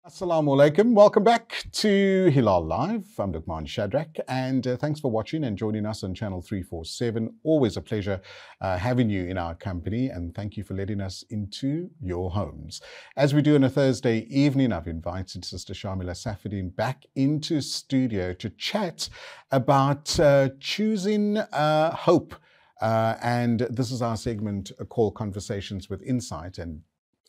Assalamu alaikum. Welcome back to Hilaal Live. I'm Luqman Shadrack, and thanks for watching and joining us on channel 347. Always a pleasure having you in our company, and thank you for letting us into your homes. As we do on a Thursday evening, I've invited Sister Shaamiela Safodien back into studio to chat about choosing hope. And this is our segment called Conversations with Insight. And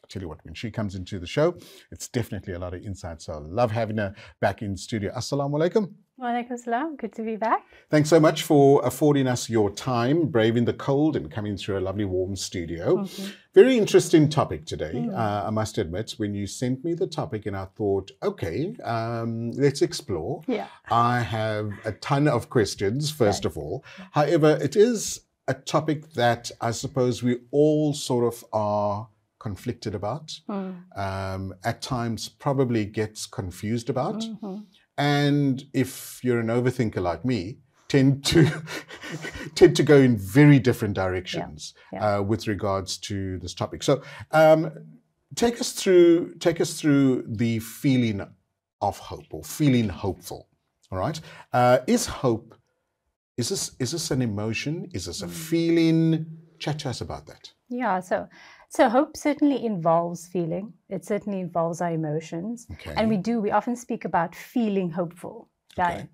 tell you what, when she comes into the show, it's definitely a lot of insight. So I love having her back in studio. Assalamu alaikum. Walaikum salam. Good to be back. Thanks so much for affording us your time, braving the cold and coming through a lovely warm studio. Very interesting topic today, I must admit. When you sent me the topic and I thought, okay, let's explore. I have a ton of questions, first of all. However, it is a topic that I suppose we all sort of are conflicted about, at times probably gets confused about, and if you're an overthinker like me, tend to go in very different directions with regards to this topic. So take us through the feeling of hope, or feeling hopeful. All right, is hope, is this an emotion? Is this a feeling? Chat to us about that. Yeah, so hope certainly involves feeling. It certainly involves our emotions. And we often speak about feeling hopeful, right?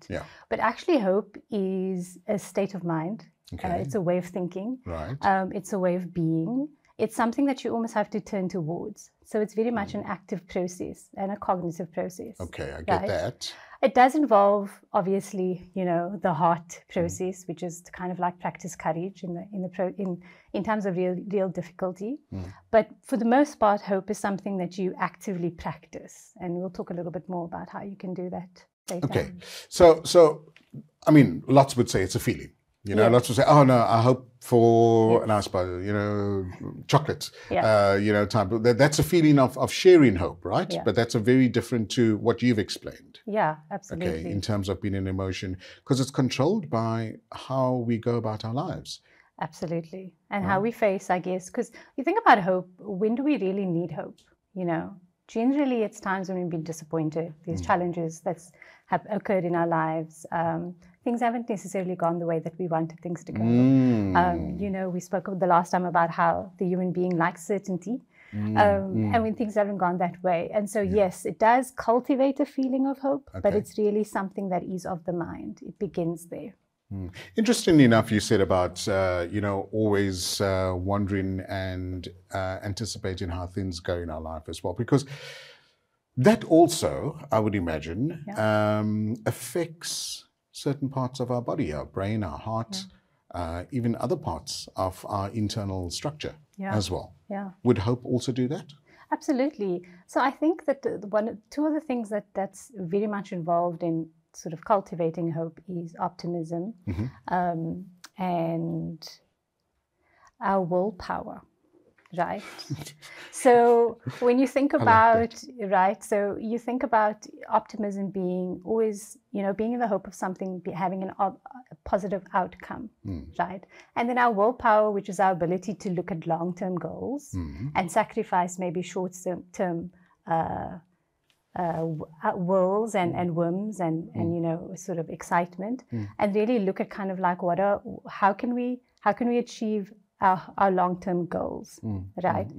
But actually hope is a state of mind. It's a way of thinking. It's a way of being. It's something that you almost have to turn towards. So it's very much an active process and a cognitive process. Okay, I get that. It does involve, obviously, the heart process, which is to kind of like practice courage in times of real difficulty. But for the most part, hope is something that you actively practice, and we'll talk a little bit more about how you can do that later. Okay, so I mean, lots would say it's a feeling. Lots would say, oh no, I hope for an ice bar, chocolate, type. That's a feeling of sharing hope, right? But that's a very different to what you've explained. Yeah, absolutely. Okay, in terms of being an emotion, because it's controlled by how we go about our lives. Absolutely. And how we face, I guess, because you think about hope, when do we really need hope? Generally it's times when we've been disappointed, these challenges that have occurred in our lives. Things haven't necessarily gone the way that we wanted things to go. We spoke the last time about how the human being likes certainty. And when things haven't gone that way. And so, yes, it does cultivate a feeling of hope, but it's really something that is of the mind. It begins there. Interestingly enough, you said about, always wondering and anticipating how things go in our life as well, because that also, I would imagine, affects certain parts of our body, our brain, our heart, even other parts of our internal structure as well. Would hope also do that? Absolutely. So I think that two of the things that's very much involved in sort of cultivating hope is optimism and our willpower. Right. So when you think about, so you think about optimism being always, being in the hope of something, having a positive outcome, right? And then our willpower, which is our ability to look at long-term goals and sacrifice maybe short-term wills and whims and sort of excitement, and really look at kind of like how can we achieve our long-term goals, right?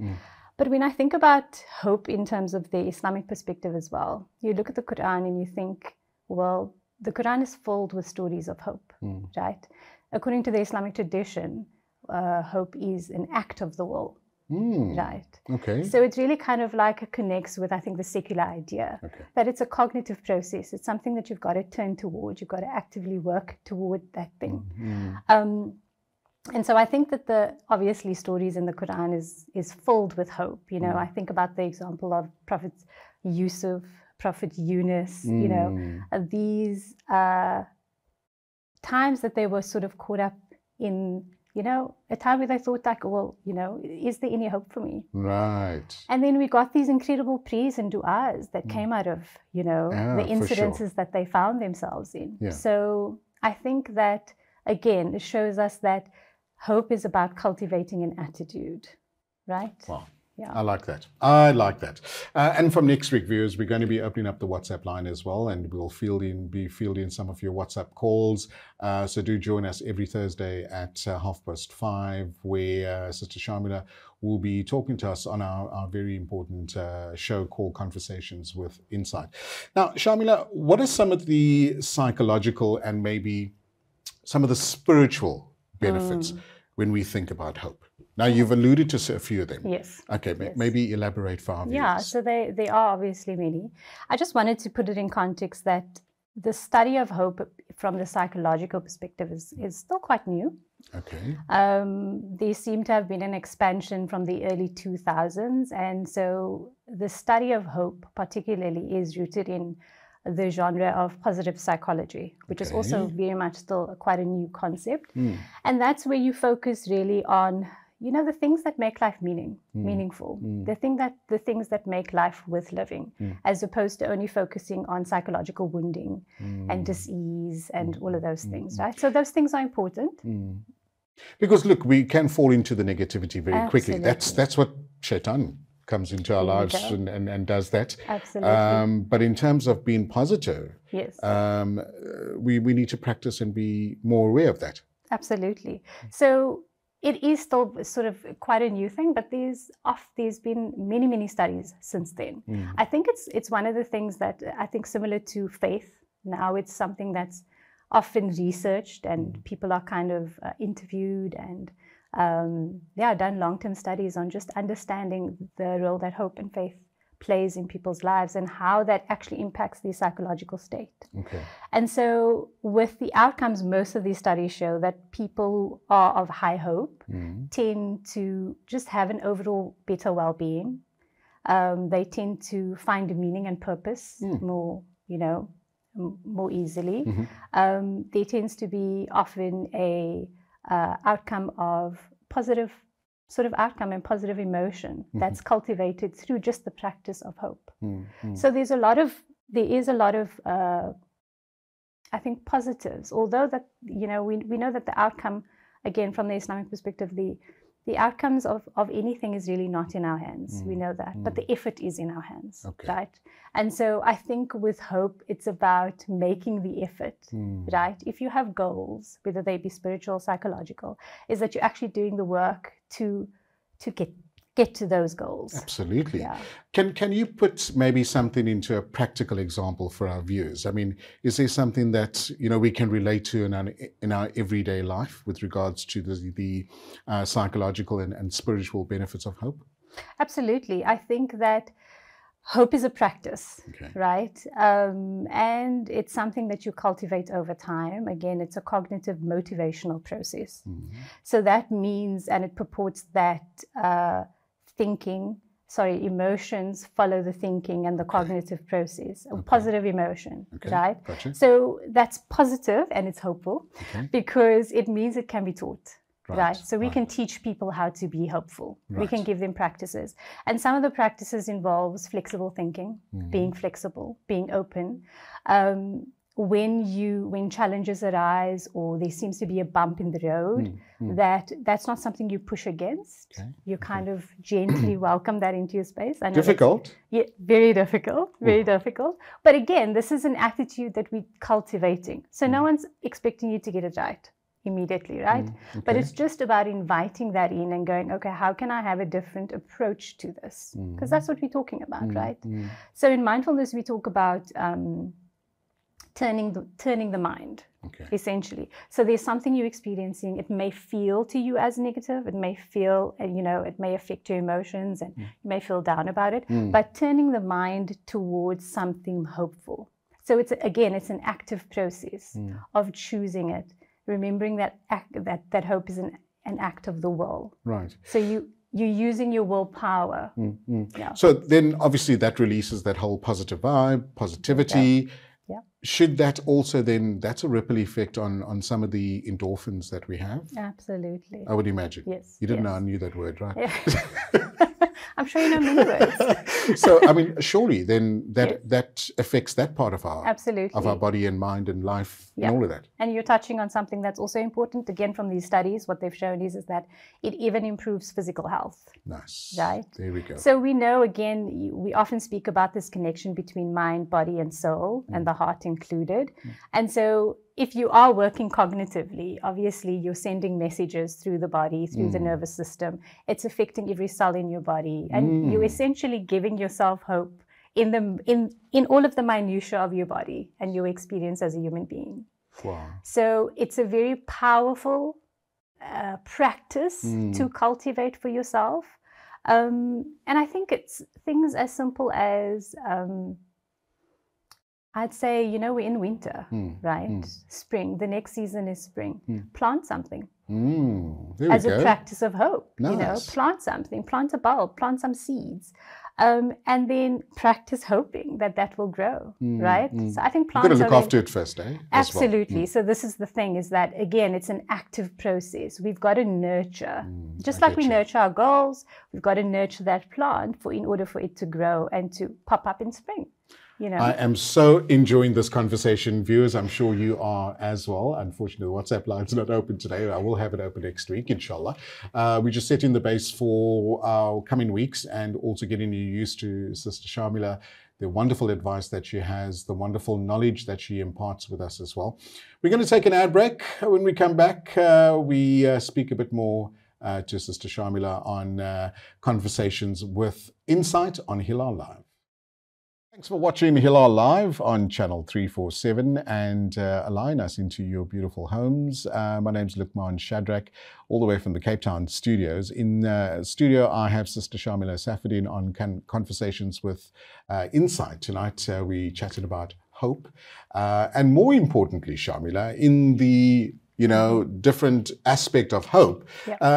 But when I think about hope in terms of the Islamic perspective as well, you look at the Quran and you think, well, the Quran is filled with stories of hope, right? According to the Islamic tradition, hope is an act of the will, right? So it really kind of like connects with, I think, the secular idea that it's a cognitive process. It's something that you've got to turn towards. You've got to actively work toward that thing. And so I think that obviously stories in the Quran is filled with hope. I think about the example of Prophet Yusuf, Prophet Yunus, these times that they were sort of caught up in, a time where they thought like, well, is there any hope for me? Right. And then we got these incredible prayers and du'as that came out of, the incidences that they found themselves in. So I think that, again, it shows us that hope is about cultivating an attitude, right? Wow. Yeah. I like that. I like that. And from next week, viewers, we're going to be opening up the WhatsApp line as well, and we'll be fielding some of your WhatsApp calls. So do join us every Thursday at 5:30, where Sister Shaamiela will be talking to us on our very important show called Conversations with Insight. Now, Shaamiela, what are some of the psychological and maybe some of the spiritual benefits when we think about hope? Now, you've alluded to a few of them. Yes. Okay, Yes. maybe elaborate for our viewers. Yeah, so they are obviously many. I just wanted to put it in context that the study of hope from the psychological perspective is still quite new. Okay. There seemed to have been an expansion from the early 2000s. And so the study of hope particularly is rooted in the genre of positive psychology, which is also very much still quite a new concept. And that's where you focus really on, you know, the things that make life meaningful, the things that make life worth living, as opposed to only focusing on psychological wounding and dis-ease and all of those things, right? So those things are important. Because look, we can fall into the negativity very quickly. That's what Shaitan comes into our lives and does that. Absolutely. But in terms of being positive, yes, we need to practice and be more aware of that. Absolutely. So it is still sort of quite a new thing, but there's been many studies since then. I think it's one of the things that I think similar to faith. Now it's something that's often researched and people are kind of interviewed and done long-term studies on just understanding the role that hope and faith plays in people's lives and how that actually impacts the psychological state. Okay. And so with the outcomes, most of these studies show that people who are of high hope tend to just have an overall better well-being. They tend to find meaning and purpose more, more easily. There tends to be often a outcome of positive sort of outcome and positive emotion that's cultivated through just the practice of hope. So there is a lot of I think positives, although that we know that the outcome, again from the Islamic perspective, the outcomes of anything is really not in our hands. We know that, but the effort is in our hands, right? And so I think with hope, it's about making the effort, right? If you have goals, whether they be spiritual or psychological, is that you're actually doing the work to get to those goals. Absolutely. Yeah. Can you put maybe something into a practical example for our viewers? I mean, is there something that we can relate to in our everyday life with regards to the psychological and spiritual benefits of hope? Absolutely. I think that hope is a practice, right? And it's something that you cultivate over time. Again, it's a cognitive motivational process. So that means, and it purports that emotions follow the thinking and the cognitive process, a positive emotion, right? Gotcha. So that's positive and it's hopeful because it means it can be taught. Right. So we can teach people how to be hopeful. We can give them practices. And some of the practices involves flexible thinking, being flexible, being open. When challenges arise or there seems to be a bump in the road, that's not something you push against. You kind of gently welcome that into your space. I know difficult? Yeah, very difficult, very difficult. But again, this is an attitude that we're cultivating. So no one's expecting you to get it right immediately, right? But it's just about inviting that in and going, okay, how can I have a different approach to this? Because that's what we're talking about, right? So in mindfulness, we talk about turning the mind, essentially. So there's something you're experiencing. It may feel to you as negative. It may feel, it may affect your emotions and you may feel down about it. But turning the mind towards something hopeful. So it's an active process of choosing it. Remembering that hope is an act of the will. Right. So you're using your willpower. Yeah. So then obviously that releases that whole positive vibe, positivity. Yeah. Should that also then, that's a ripple effect on some of the endorphins that we have? Absolutely. I would imagine. Yes. You didn't know I knew that word, right? Yeah. I'm sure you know many words. So, I mean, surely then that affects that part of our body and mind and life and all of that. And you're touching on something that's also important. Again, from these studies, what they've shown is that it even improves physical health. Nice. Right? There we go. So we know, again, we often speak about this connection between mind, body, and soul, and the heart included. And so if you are working cognitively, obviously you're sending messages through the body, through the nervous system. It's affecting every cell in your body. And you're essentially giving yourself hope in all of the minutiae of your body and your experience as a human being. Wow. So it's a very powerful practice to cultivate for yourself. And I think it's things as simple as, I'd say, you know, we're in winter, right? Spring, the next season is spring. Plant something as a practice of hope. Nice. You know, plant something, plant a bulb, plant some seeds. And then practice hoping that will grow, right? So I think plants You've got to look after it first, eh? Absolutely. So this is the thing, is that, again, it's an active process. We've got to nurture. Just like we nurture our goals, we've got to nurture that plant in order for it to grow and to pop up in spring. You know. I am so enjoying this conversation, viewers. I'm sure you are as well. Unfortunately, the WhatsApp line's not open today. I will have it open next week, inshallah. We're just setting the base for our coming weeks and also getting you used to Sister Shaamiela, the wonderful advice that she has, the wonderful knowledge that she imparts with us as well. We're going to take an ad break. When we come back, we speak a bit more to Sister Shaamiela on conversations with Insight on Hilaal Live. Thanks for watching Hilaal Live on channel 347 and allowing us into your beautiful homes. My name's Luqman Shadrack, all the way from the Cape Town studios. In studio, I have Sister Shaamiela Safodien on Conversations with Insight. Tonight, we chatted about hope. And more importantly, Shaamiela, in the different aspect of hope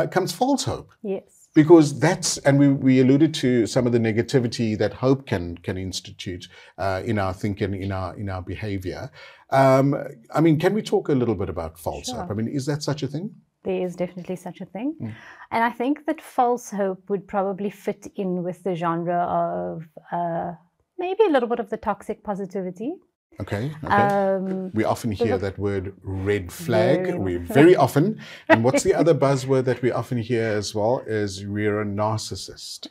comes false hope. Yes. Because that's, and we alluded to some of the negativity that hope can institute in our thinking, in our behavior. I mean, can we talk a little bit about false hope? I mean, is that such a thing? There is definitely such a thing. And I think that false hope would probably fit in with the genre of maybe a little bit of the toxic positivity. Okay. We often hear that word red flag. Very often. And what's the other buzzword that we often hear as well is we're a narcissist.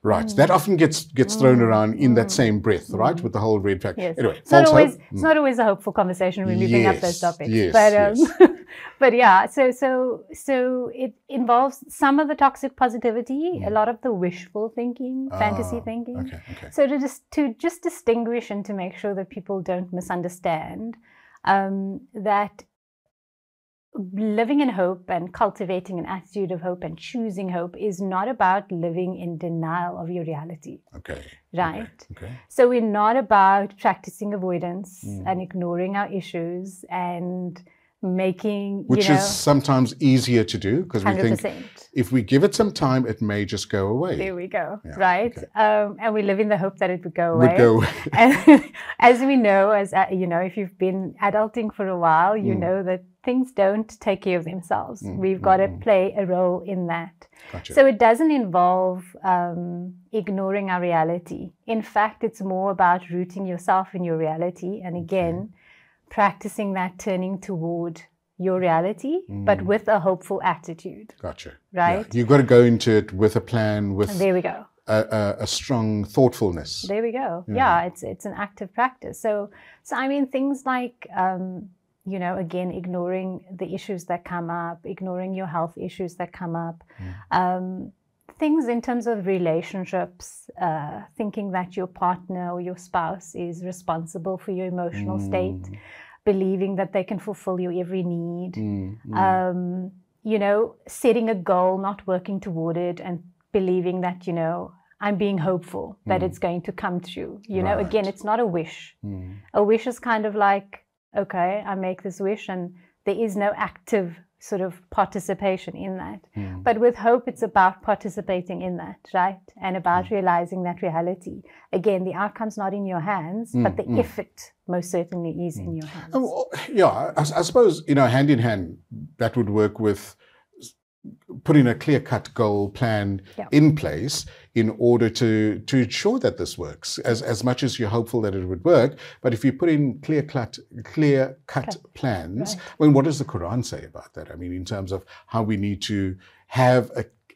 Right. That often gets thrown around in that same breath, right? With the whole red flag. Yes. Anyway, it's not always a hopeful conversation when we bring up those topics. But yeah, so it involves some of the toxic positivity, a lot of the wishful thinking, fantasy thinking. Okay. So to just distinguish and to make sure that people don't misunderstand that living in hope and cultivating an attitude of hope and choosing hope is not about living in denial of your reality. Okay. Right? Okay. So we're not about practicing avoidance and ignoring our issues and making, which is sometimes easier to do because we 100%. think if we give it some time, it may just go away. There we go. Yeah, right. okay. And we live in the hope that it would go away. And as we know, if you've been adulting for a while, you know that things don't take care of themselves. We've got to play a role in that. Gotcha. So it doesn't involve ignoring our reality. In fact, it's more about rooting yourself in your reality. And again, practicing that turning toward your reality, but with a hopeful attitude. Gotcha. Right? Yeah. You've got to go into it with a plan, with there we go. A strong thoughtfulness. There we go. Yeah, it's an active practice. So I mean, things like, again, ignoring the issues that come up, ignoring your health issues that come up, things in terms of relationships, thinking that your partner or your spouse is responsible for your emotional state, believing that they can fulfill your every need, setting a goal, not working toward it, and believing that, I'm being hopeful that it's going to come true. Again, it's not a wish. A wish is kind of like, okay, I make this wish and there is no active sort of participation in that. But with hope, it's about participating in that, right? And about realizing that reality. Again, the outcome's not in your hands, but the effort most certainly is in your hands. Yeah, I suppose, hand in hand, that would work with putting a clear-cut goal plan in place in order to ensure that this works, as much as you're hopeful that it would work. But if you put in clear-cut plans, Right. I mean, what does the Quran say about that? I mean, in terms of how we need to have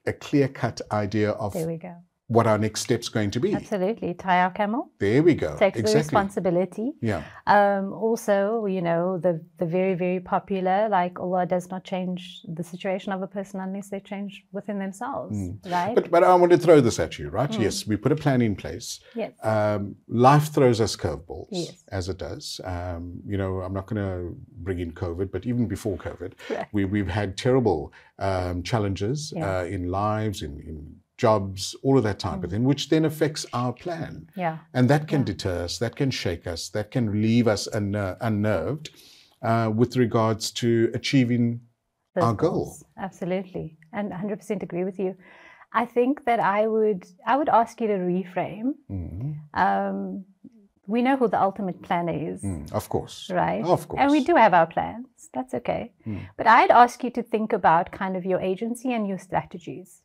a clear-cut idea of There we go. what our next step's going to be. Absolutely. Tie our camel. There we go. Take the Exactly. responsibility. Yeah. Also, you know, the very, very popular, like Allah does not change the situation of a person unless they change within themselves, right? But I want to throw this at you, right? Yes, we put a plan in place. Yes. Life throws us curveballs, Yes. as it does. You know, I'm not going to bring in COVID, but even before COVID, Right. we've had terrible challenges in lives, in jobs, all of that type of thing, which then affects our plan. Yeah. And that can deter us, that can shake us, that can leave us unnerved with regards to achieving Those our goals. goal. Absolutely. And 100% agree with you. I think that I would ask you to reframe. We know who the ultimate planner is. Of course. Right? Of course. And we do have our plans. That's okay. But I'd ask you to think about kind of your agency and your strategies.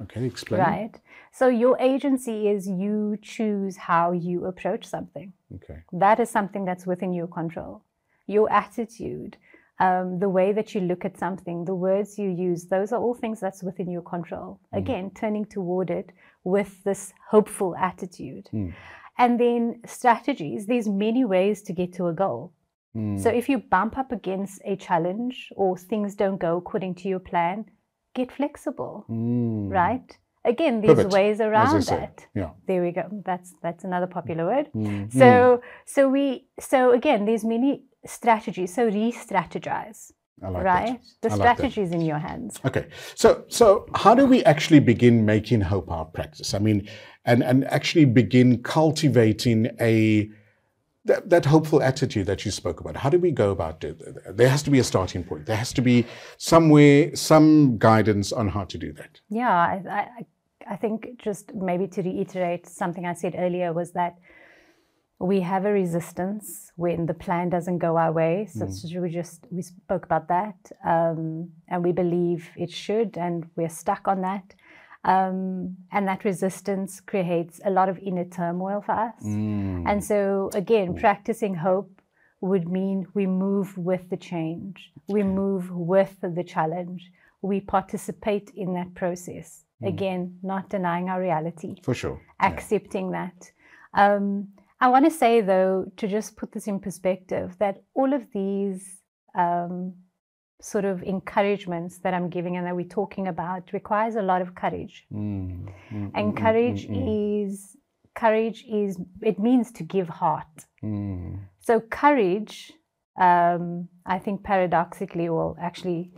Okay, explain. Right. So your agency is you choose how you approach something. Okay. That is something that's within your control. Your attitude, the way that you look at something, the words you use, those are all things that's within your control. Again, turning toward it with this hopeful attitude. And then strategies, there's many ways to get to a goal. So if you bump up against a challenge or things don't go according to your plan, get flexible, right? Again, there's Pivot, ways around as I say. that. Yeah. There we go. That's another popular word. So again, there's many strategies. So re-strategize, I like right? that. The I like that. strategy is in your hands. Okay. So how do we actually begin making hope our practice? I mean, and actually begin cultivating that hopeful attitude that you spoke about. How do we go about it? There has to be a starting point. There has to be somewhere, some guidance on how to do that. Yeah, I think just maybe to reiterate something I said earlier was that we have a resistance when the plan doesn't go our way. So we spoke about that, and we believe it should, and we're stuck on that. And that resistance creates a lot of inner turmoil for us. And so again, practicing hope would mean we move with the change. We move with the challenge. We participate in that process. Again, not denying our reality. For sure. Accepting that. I want to say, though, to just put this in perspective, that all of these sort of encouragements that I'm giving and that we're talking about requires a lot of courage. And courage is, it means to give heart. So courage, I think paradoxically, well, actually,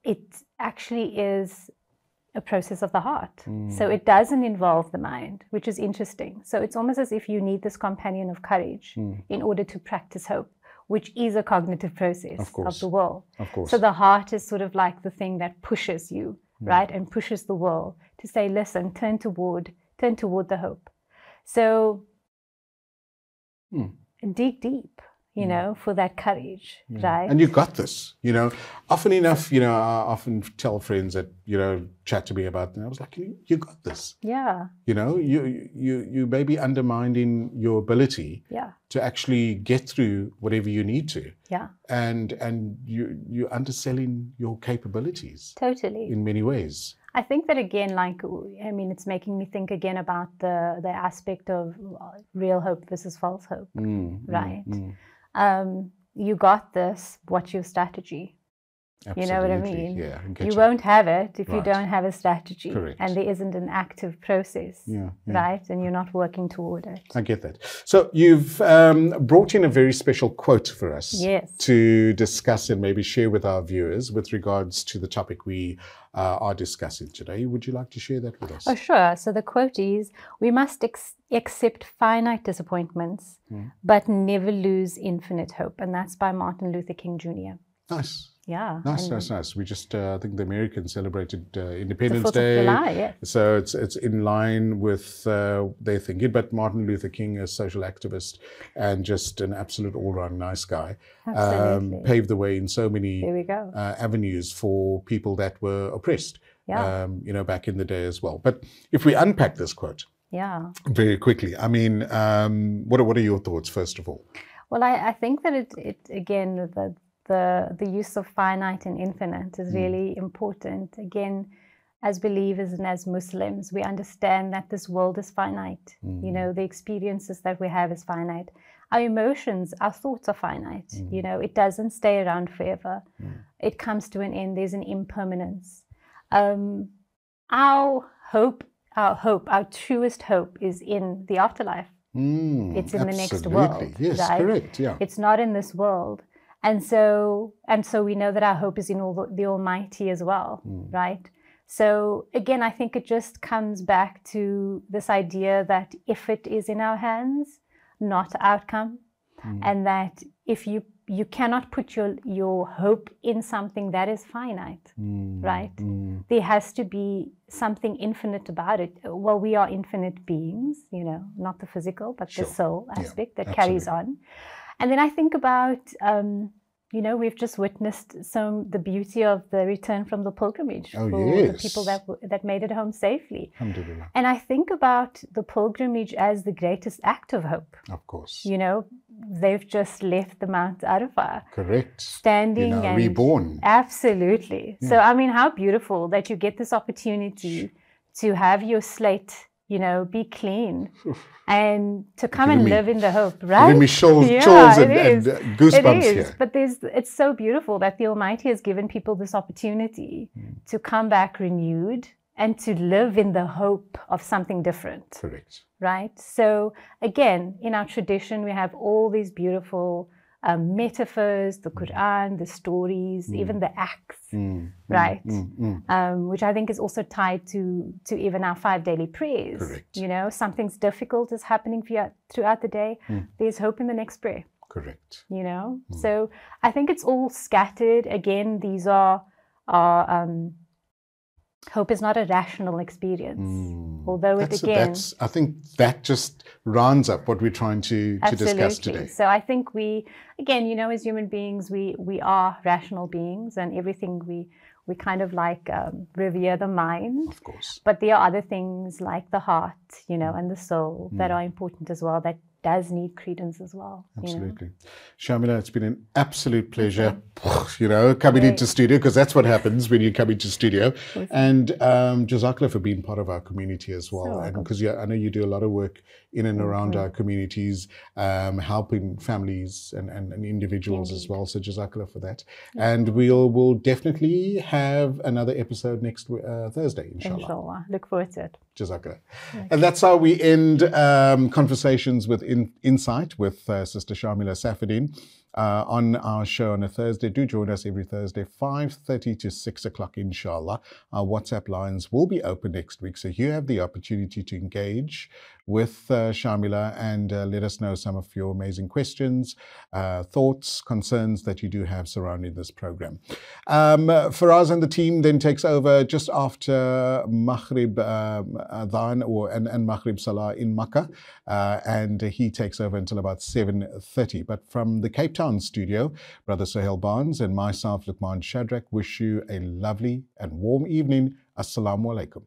it actually is a process of the heart. So it doesn't involve the mind, which is interesting. So it's almost as if you need this companion of courage in order to practice hope, which is a cognitive process of the will. Of course. So the heart is sort of like the thing that pushes you, right? And pushes the will to say, listen, turn toward the hope. So dig deep, you know, for that courage, right? And you got this, you know. Often enough, you know, I often tell friends that, you know, chat to me about it, and I was like, you got this. Yeah. You know, you may be undermining your ability to actually get through whatever you need to. Yeah. And you're underselling your capabilities. Totally. In many ways. I think that again, like, I mean, it's making me think again about the aspect of real hope versus false hope, right? You got this. What's your strategy? Absolutely. You know what I mean? Yeah. You won't have it if you Right. don't have a strategy. Correct. And there isn't an active process, Yeah. right? And you're not working toward it. I get that. So you've brought in a very special quote for us to discuss and maybe share with our viewers with regards to the topic we are discussing today. Would you like to share that with us? Oh, sure. So the quote is, we must accept finite disappointments, but never lose infinite hope. And that's by Martin Luther King Jr. Nice. Yeah. Nice. We just, I think the Americans celebrated Independence the 4th Day. of July, yeah. So it's in line with their thinking. But Martin Luther King, a social activist and just an absolute all-round nice guy, Absolutely. paved the way in so many There we go. avenues for people that were oppressed. Yeah. you know, back in the day as well. But if we unpack this quote very quickly, I mean, what are your thoughts, first of all? Well, I think that it again, the use of finite and infinite is really important. Again, as believers and as Muslims, we understand that this world is finite. You know, the experiences that we have is finite. Our emotions, our thoughts are finite. You know, it doesn't stay around forever. It comes to an end. There's an impermanence. Our truest hope is in the afterlife. It's in the next world. Yes, right? Correct. Yeah. It's not in this world. And so we know that our hope is in the Almighty as well, right? So again, I think it just comes back to this idea that if it is in our hands, not outcome, and that if you cannot put your hope in something that is finite, right? There has to be something infinite about it. Well, we are infinite beings, you know, not the physical, but the soul aspect that carries on. And then I think about, you know, we've just witnessed the beauty of the return from the pilgrimage for the people that made it home safely. Alhamdulillah. And I think about the pilgrimage as the greatest act of hope. Of course. You know, they've just left the Mount Arafah. Correct. Standing and reborn. Absolutely. Yeah. So, I mean, how beautiful that you get this opportunity to have your slate, you know, be clean and to come and live in the hope, right? Giving me chills and goosebumps here. But it's so beautiful that the Almighty has given people this opportunity to come back renewed and to live in the hope of something different. Correct. Right? So again, in our tradition, we have all these beautiful metaphors, the Quran, the stories, even the acts, right? Which I think is also tied to even our 5 daily prayers. Correct. You know, something's difficult is happening throughout the day. There's hope in the next prayer. Correct. You know, so I think it's all scattered. Again, these are hope is not a rational experience, although I think that just rounds up what we're trying to discuss today. So I think we, again, you know, as human beings, we are rational beings, and everything we kind of like revere the mind. Of course. But there are other things like the heart, you know, and the soul that are important as well, that does need credence as well. Absolutely. You know? Shaamiela, it's been an absolute pleasure, you know, coming into studio, because that's what happens when you come into studio. And Jazakallah for being part of our community as well. And because I know you do a lot of work in and around our communities, helping families and individuals as well. So Jazakallah for that. And we'll definitely have another episode next Thursday, inshallah. Inshallah. Look forward to it. Jazakallah. And that's how we end Conversations with Insight with Sister Shaamiela Safodien on our show on a Thursday. Do join us every Thursday, 5:30 to 6 o'clock, inshallah. Our WhatsApp lines will be open next week, so you have the opportunity to engage with Shaamiela and let us know some of your amazing questions, thoughts, concerns that you do have surrounding this program. Faraz and the team then takes over just after Maghrib Adhan and Maghrib Salah in Makkah, and he takes over until about 7:30. But from the Cape Town studio, Brother Sohail Barnes and myself, Luqman Shadrack, wish you a lovely and warm evening. Assalamu alaikum.